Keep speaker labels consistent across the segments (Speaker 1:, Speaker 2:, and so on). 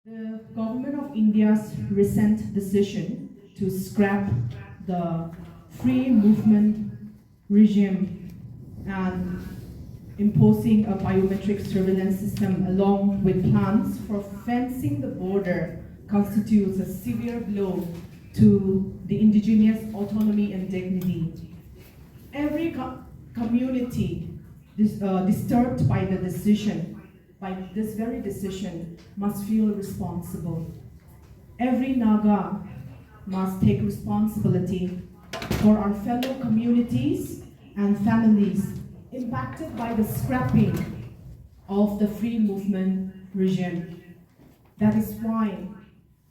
Speaker 1: The government of India's recent decision to scrap the free movement regime and imposing a biometric surveillance system along with plans for fencing the border constitutes a severe blow to the indigenous autonomy and dignity. Every community disturbed by the decision, by this very decision, must feel responsible. Every Naga must take responsibility for our fellow communities and families impacted by the scrapping of the free movement regime. That is why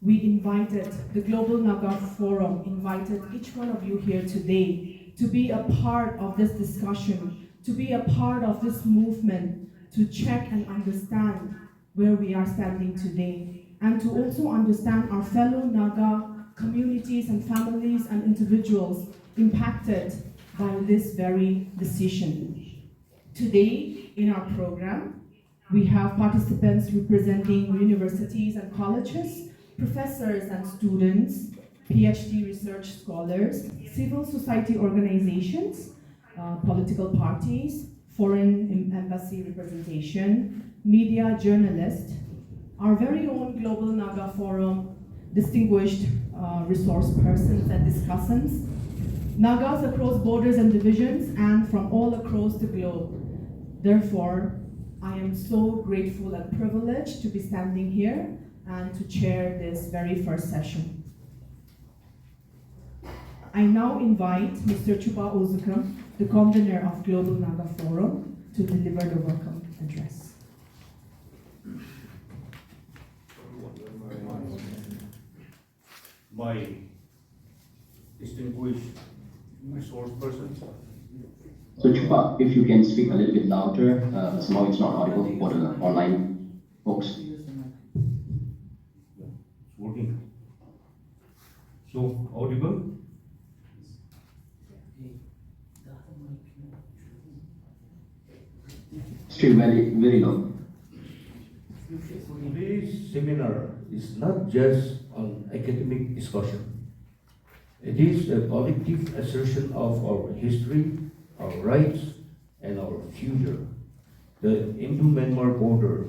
Speaker 1: we invited, the Global Naga Forum invited each one of you here today to be a part of this discussion, to be a part of this movement, to check and understand where we are standing today, and to also understand our fellow Naga communities and families and individuals impacted by this very decision. Today, in our program, we have participants representing universities and colleges, professors and students, PhD research scholars, civil society organizations, political parties, foreign embassy representation, media journalists, our very own Global Naga Forum, distinguished resource persons and discussants, Nagas across borders and divisions, and from all across the globe. Therefore, I am so grateful and privileged to be standing here and to chair this very first session. I now invite Mr. Chuba Ozukum, the convener of Global Naga Forum, to deliver the welcome address.
Speaker 2: My distinguished resource persons.
Speaker 3: So Chuba, if you can speak a little bit louder, somehow it's not audible for the online folks.
Speaker 2: It's working. So, audible?
Speaker 3: Still very, very low.
Speaker 2: Today's seminar is not just an academic discussion. It is a collective assertion of our history, our rights, and our future. The Indo-Myanmar border,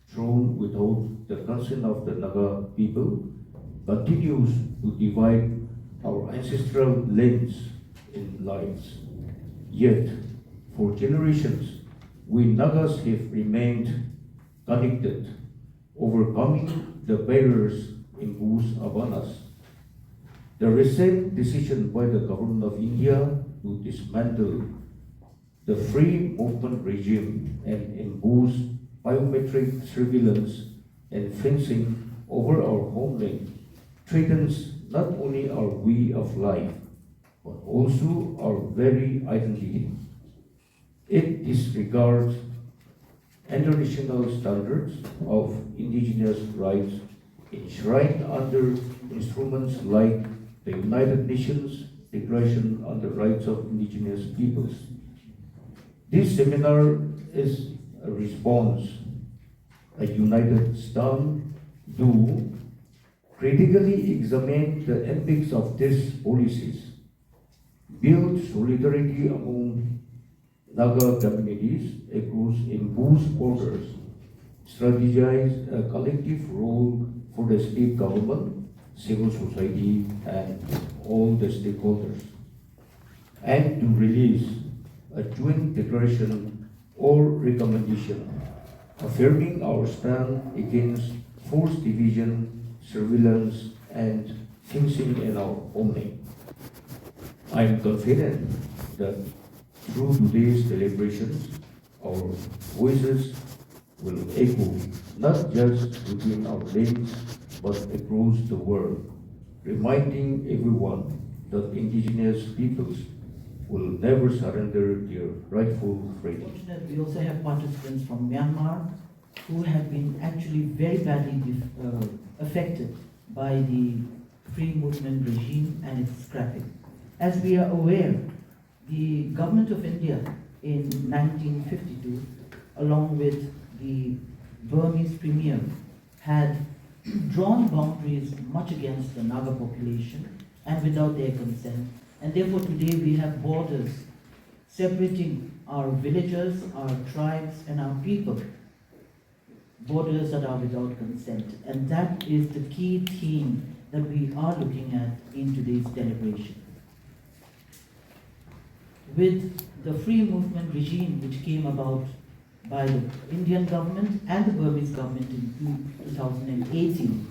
Speaker 2: thrown without the consent of the Naga people, continues to divide our ancestral lands in lives. Yet, for generations, we Nagas have remained connected, overcoming the barriers imposed upon us. The recent decision by the government of India to dismantle the free movement regime and impose biometric surveillance and fencing over our homeland threatens not only our way of life, but also our very identity. It disregards international standards of indigenous rights enshrined under instruments like the United Nations Declaration on the Rights of Indigenous Peoples. This seminar is a response, a united stand to critically examine the ethics of these policies, build solidarity among Naga communities across imposed borders, strategize a collective role for the state government, civil society, and all the stakeholders, and to release a joint declaration or recommendation affirming our stand against forced division, surveillance, and fencing in our homeland. I am confident that through today's deliberations, our voices will echo not just within our lanes, but across the world, reminding everyone that indigenous peoples will never surrender their rightful freedom.
Speaker 4: We also have participants from Myanmar who have been actually very badly affected by the free movement regime and its scrapping. As we are aware, the government of India in 1952, along with the Burmese premier, had drawn boundaries much against the Naga population and without their consent. And therefore today we have borders separating our villages, our tribes, and our people. Borders that are without consent. And that is the key theme that we are looking at in today's deliberation. With the free movement regime which came about by the Indian government and the Burmese government in 2018,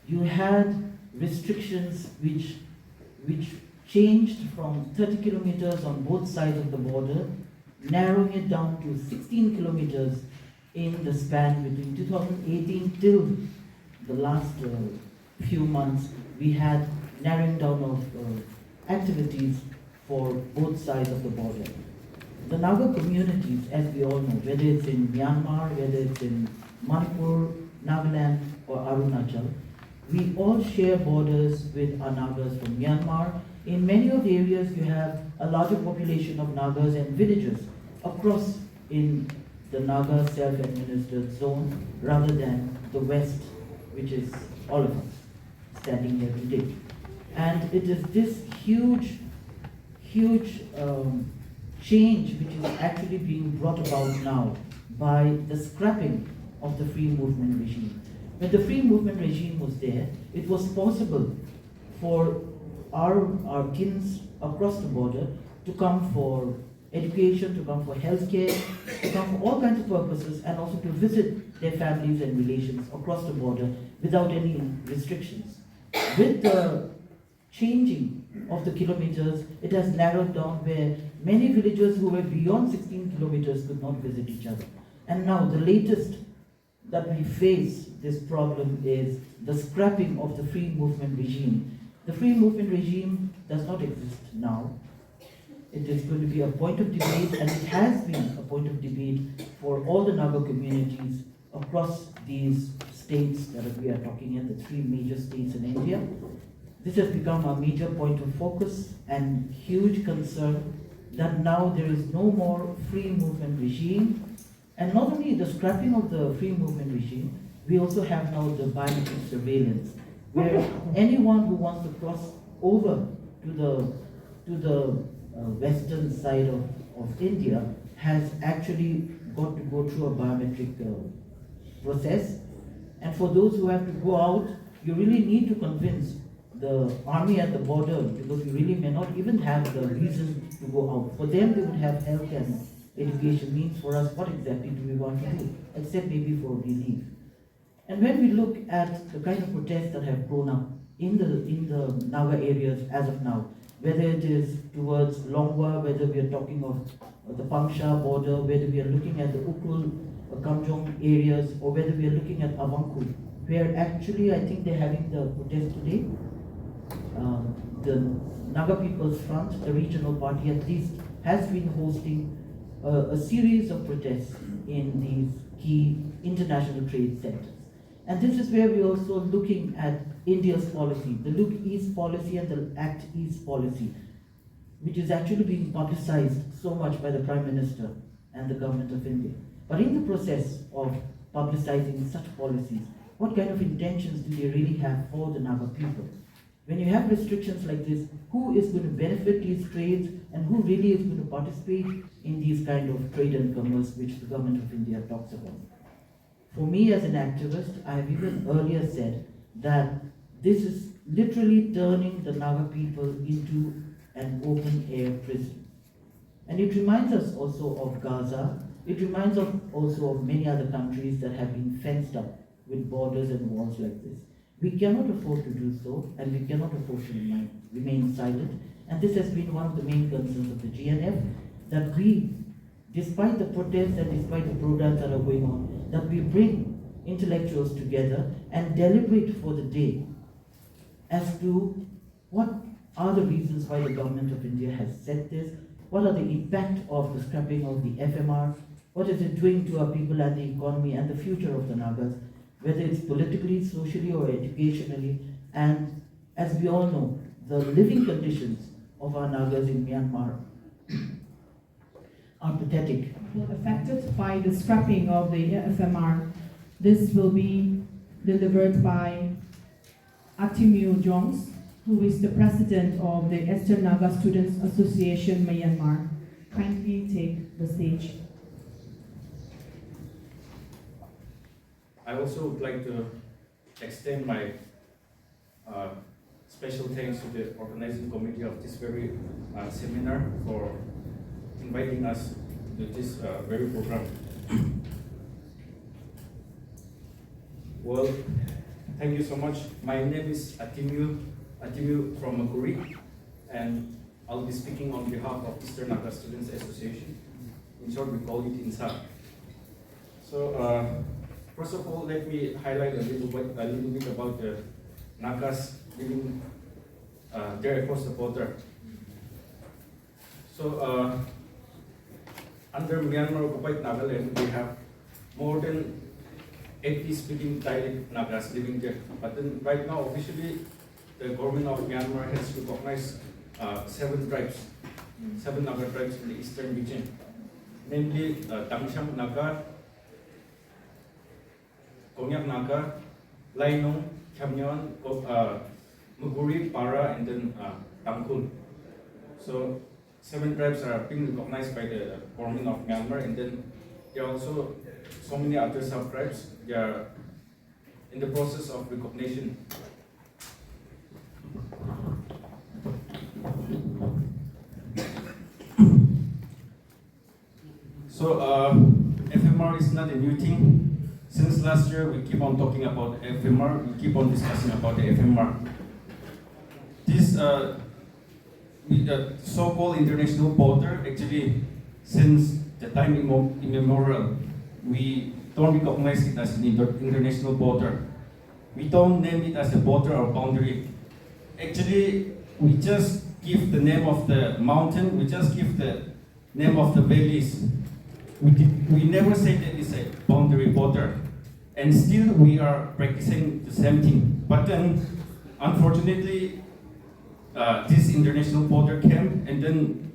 Speaker 4: you had restrictions which changed from 30 kilometers on both sides of the border, narrowing it down to 16 kilometers in the span between 2018 till the last few months. We had narrowing down of activities for both sides of the border. The Naga communities, as we all know, whether it's in Myanmar, whether it's in Manipur, Nagaland, or Arunachal, we all share borders with our Nagas from Myanmar. In many of the areas, you have a larger population of Nagas and villages across in the Naga self-administered zone rather than the West, which is all of us standing here today. And it is this huge change which is actually being brought about now by the scrapping of the free movement regime. When the free movement regime was there, it was possible for our kins across the border to come for education, to come for healthcare, to come for all kinds of purposes, and also to visit their families and relations across the border without any restrictions. With the changing of the kilometers, it has narrowed down where many villagers who were beyond 16 kilometers could not visit each other. And now the latest that we face this problem is the scrapping of the free movement regime. The free movement regime does not exist now. It is going to be a point of debate, and it has been a point of debate for all the Naga communities across these states that we are talking in, the three major states in India. This has become a major point of focus and huge concern that now there is no more free movement regime. And not only the scrapping of the free movement regime, we also have now the biometric surveillance, where anyone who wants to cross over to the western side of India has actually got to go through a biometric process. And for those who have to go out, you really need to convince the army at the border, because you really may not even have the reason to go out. For them, they would have health and education needs. For us, what exactly do we want to do, except maybe for relief? And when we look at the kind of protests that have grown up in the Naga areas as of now, whether it is towards Longwa, whether we are talking of the Pangsha border, whether we are looking at the Ukul, Kamjong areas, or whether we are looking at Avangku, where actually I think they're having the protest today. The Naga People's Front, the regional party at least, has been hosting a series of protests in these key international trade centers. And this is where we're also looking at India's policy, the Look East policy and the Act East policy, which is actually being publicized so much by the Prime Minister and the government of India. But in the process of publicizing such policies, what kind of intentions do they really have for the Naga people? When you have restrictions like this, who is going to benefit these trades and who really is going to participate in these kind of trade and commerce which the government of India talks about? For me as an activist, I have even earlier said that this is literally turning the Naga people into an open air prison. And it reminds us also of Gaza. It reminds us also of many other countries that have been fenced up with borders and walls like this. We cannot afford to do so, and we cannot afford to remain silent. And this has been one of the main concerns of the GNF, that we, despite the protests and despite the programs that are going on, that we bring intellectuals together and deliberate for the day as to what are the reasons why the government of India has said this, what are the impact of the scrapping of the FMR, what is it doing to our people and the economy and the future of the Nagas, whether it's politically, socially, or educationally. And as we all know, the living conditions of our Nagas in Myanmar are pathetic.
Speaker 1: Affected by the scrapping of the FMR, this will be delivered by Atimiu Jongs, who is the president of the Eastern Naga Students Association, Myanmar. Kindly take the stage.
Speaker 5: I also would like to extend my special thanks to the organizing committee of this very seminar for inviting us to this very program. Well, thank you so much. My name is Atimiu from Makuri, and I'll be speaking on behalf of Eastern Naga Students Association. In short, we call it INSA. So, first of all, let me highlight a little bit about the Nagas living there across the border. So, under Myanmar occupied Nagaland, we have more than 80 speaking dialect Nagas living there. But then right now, officially, the government of Myanmar has recognized 7 tribes, 7 Naga tribes in the eastern region, namely Dangshang Naga, Konyak Naga, Lainong, Khamnyon, Muguri, Para, and then Tangkul. So 7 tribes are being recognized by the government of Myanmar, and then there are also so many other sub-tribes. They are in the process of recognition. So FMR is not a new thing. Since last year, we keep on talking about FMR. We keep on discussing about the FMR. This so-called international border, actually, since the time immemorial, we don't recognize it as an international border. We don't name it as a border or boundary. Actually, we just give the name of the mountain, we just give the name of the valleys. We never say that it's a boundary border. And still we are practicing the same thing. But then, unfortunately, this international border came, and then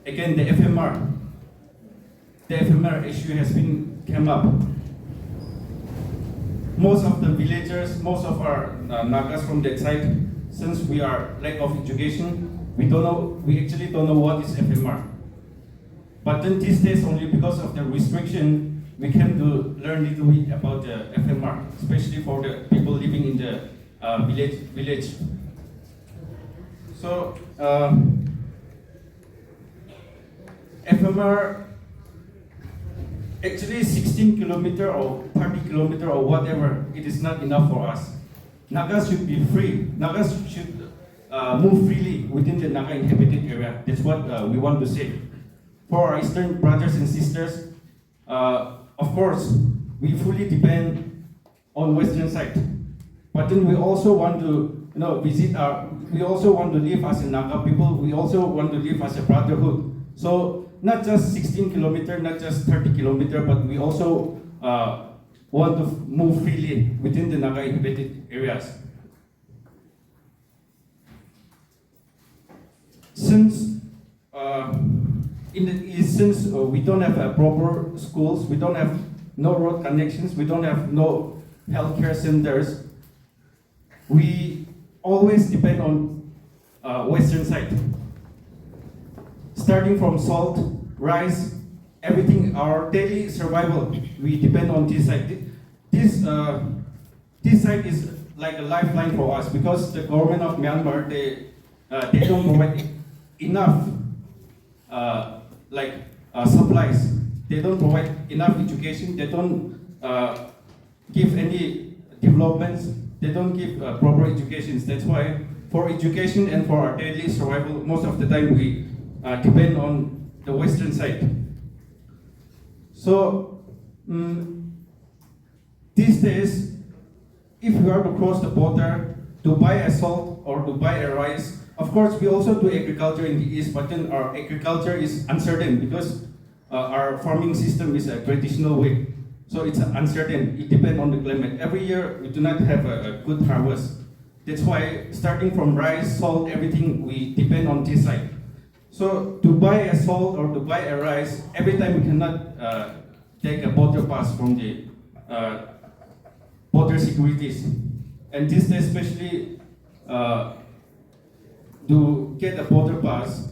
Speaker 5: again the FMR issue has came up. Most of the villagers, most of our Nagas from that side, since we are lack of education, we actually don't know what is FMR. But then these days, only because of the restriction, we came to learn a little bit about the FMR, especially for the people living in the village. So FMR actually 16 kilometer or 30 kilometer or whatever, it is not enough for us. Nagas should be free. Nagas should move freely within the Naga inhabited area. That's what we want to say. For our Eastern brothers and sisters, of course, we fully depend on Western side. But then we also want to we also want to live as a Naga people. We also want to live as a brotherhood. So not just 16 kilometer, not just 30 kilometer, but we also want to move freely within the Naga inhabited areas. Since in the East, since we don't have proper schools, we don't have no road connections, we don't have no healthcare centers, we always depend on Western side. Starting from salt, rice, everything, our daily survival, we depend on this side. This side is like a lifeline for us, because the government of Myanmar, they don't provide enough supplies. They don't provide enough education. They don't give any developments. They don't give proper education. That's why for education and for our daily survival, most of the time we depend on the Western side. So these days, if we are to cross the border to buy a salt or to buy a rice, of course we also do agriculture in the East, but then our agriculture is uncertain because our farming system is a traditional way. So it's uncertain, it depends on the climate. Every year we do not have a good harvest. That's why starting from rice, salt, everything, we depend on this side. So to buy a salt or to buy a rice, every time we cannot take a border pass from the securities. And this especially to get a border pass,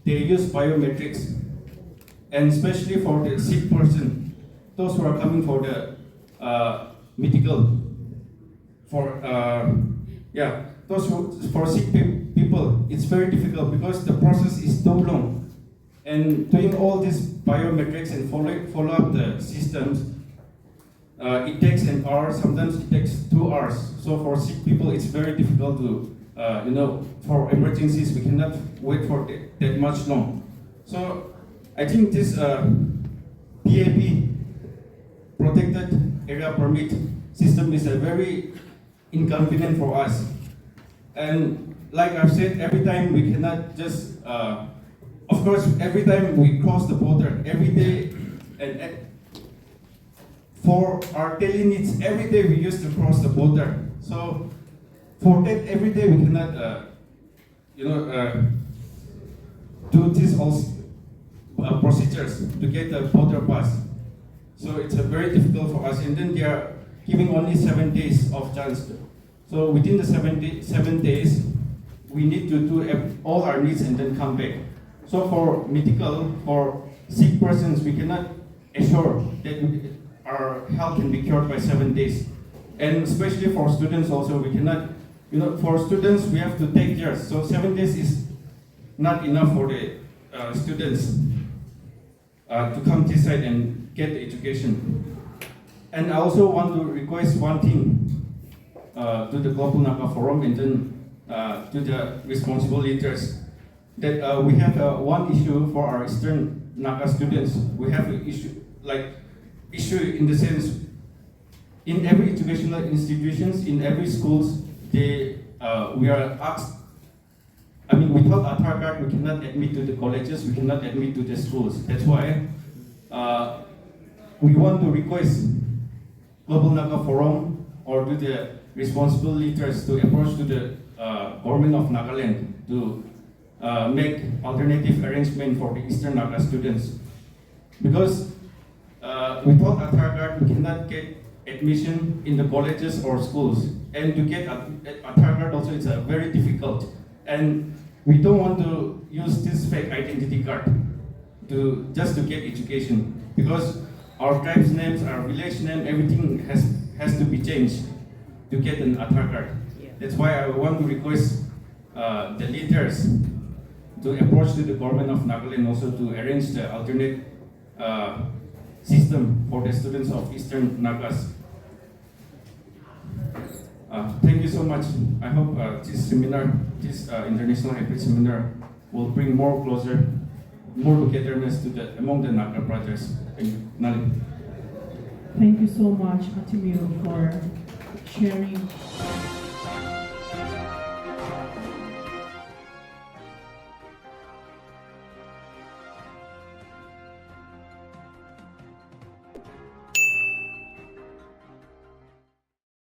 Speaker 5: they use biometrics, and especially for the sick person, those who are coming for the medical, those who, for sick people, it's very difficult because the process is so long. And doing all these biometrics and follow up the systems, it takes an hour, sometimes it takes 2 hours. So for sick people, it's very difficult to, for emergencies, we cannot wait for that much long. So I think this PAP, Protected Area Permit system, is a very inconvenient for us. And like I've said, every time we cannot just, of course, every time we cross the border, every day, and for our daily needs, every day we used to cross the border. So for that, every day we cannot, do these all procedures to get the border pass. So it's very difficult for us. And then they are giving only 7 days of chance. So within the 7 days, we need to do all our needs and then come back. So for medical, for sick persons, we cannot assure that our health can be cured by 7 days. And especially for students also, we cannot, for students, we have to take years. So 7 days is not enough for the students to come this side and get the education. And I also want to request one thing to the Global Naga Forum and then to the responsible leaders, that we have one issue for our Eastern Naga students. We have an issue in the sense, in every educational institutions, in every schools, we are asked, without Aadhaar card, we cannot admit to the colleges, we cannot admit to the schools. That's why we want to request Global Naga Forum or to the responsible leaders to approach to the government of Nagaland to make alternative arrangement for the Eastern Naga students. Because without Aadhaar card, we cannot get admission in the colleges or schools. And to get Aadhaar card also, it's very difficult. And we don't want to use this fake identity card just to get education. Because our tribe's names, our village name, everything has to be changed to get an Aadhaar card. That's why I want to request the leaders to approach to the government of Nagaland also to arrange the alternate system for the students of Eastern Nagas. Thank you so much. I hope this seminar, this international hybrid seminar, will bring more togetherness to among the Naga brothers. Thank you. Nali.
Speaker 1: Thank you so much, Atimio, for sharing